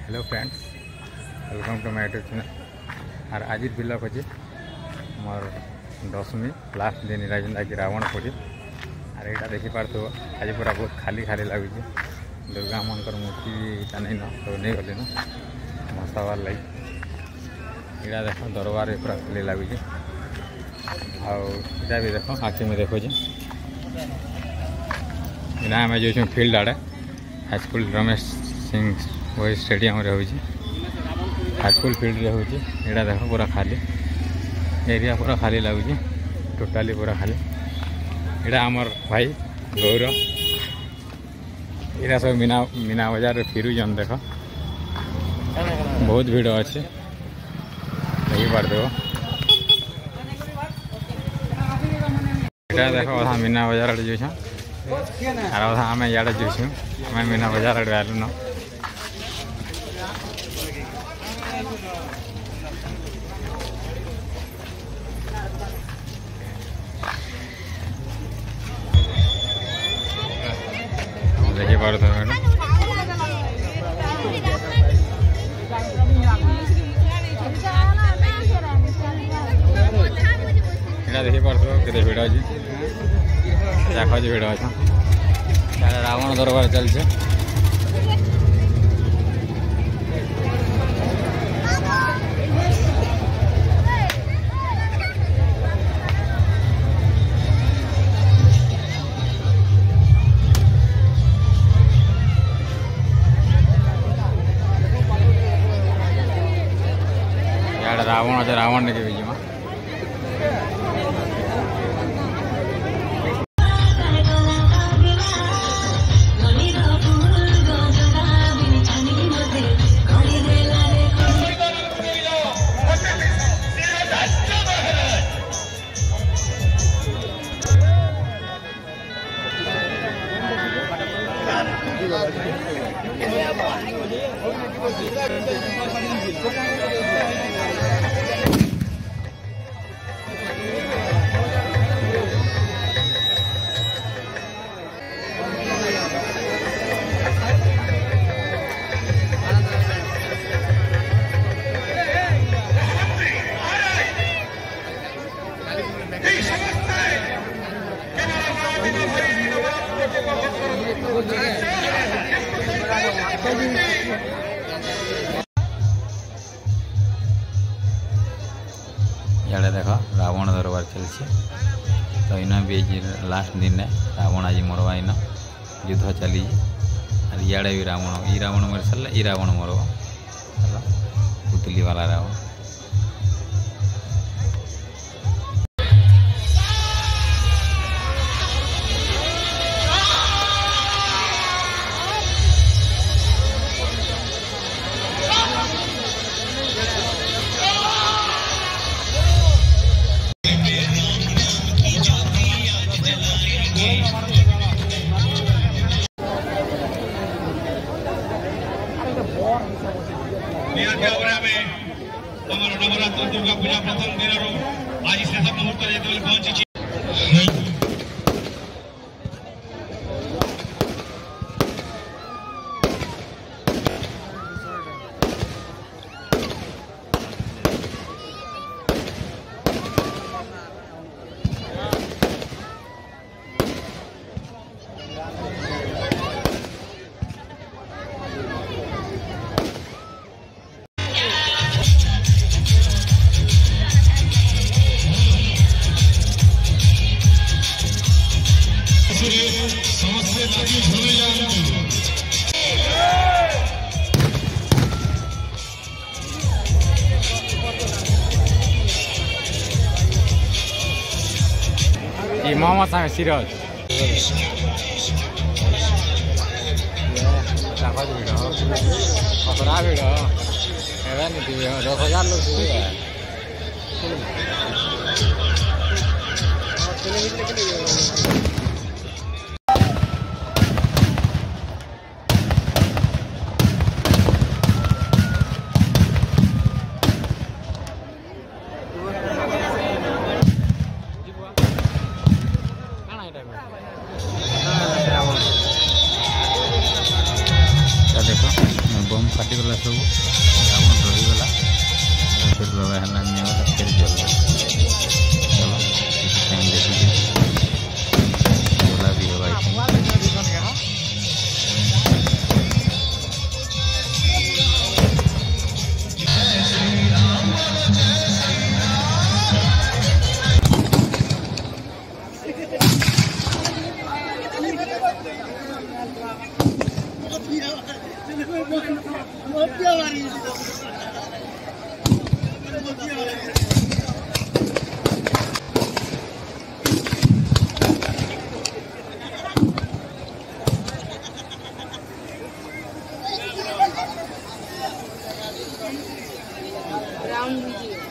Hello friends, welcome to my YouTube channel. और आज blog अच्छे मोर 10वीं लास्ट दिन जेनटा कि रावण पोड़ी। और यहाँ देखी पार्थो आज पूरा बहुत खाली खाली लगुच। दुर्गा मानकर मूर्ति भी नहीं न सब नहीं गली न मसाबार लगे। यहाँ देख दरबार पूरा खाली लगुच। आटा भी देख आखि में देखो इना आम जो फील्ड आड़े हाईस्कूल रमेश सिंह वही स्टेडियम रे होची हाईस्कूल फील्ड रे होची। एटा देखो पूरा खाली एरिया पूरा खाली लगुची टोटाली पूरा खाली। एटा हमर भाई गौर एटा सब मीना बाजार रे फिरुजन देख बहुत भीड़ अच्छे देखी पारदेव। एटा देखो अधा मीना बाजार आड़े जो और अधा आम इे जो आम मीना बाजार आड़े आलु न देखी पार यहाँ देखी पार के भिड़ अच्छी देख भिड़ अच्छा रावण दरबार चलছে। रावण अच्छे रावण देखे भी जीमा इे देख रावण दरबार चलছে। तो इन भी लास्ट दिन रावण आज मरवा इन युद्ध चली और इे भी रावण मर सारे ई रावण मरब पुतली वाला रावण। नवरात्र दुर्गा पूजा प्रथम दिन आज शेष मुहूर्त पहुंची। मोहम्मद साहब सिराज कतरा भिड़ 10,000 लोग देखो बम फाटिगला सब रावण रहीगला फिर लगा है फिर जला चलो टाइम देखिए जला भी होगा Round video.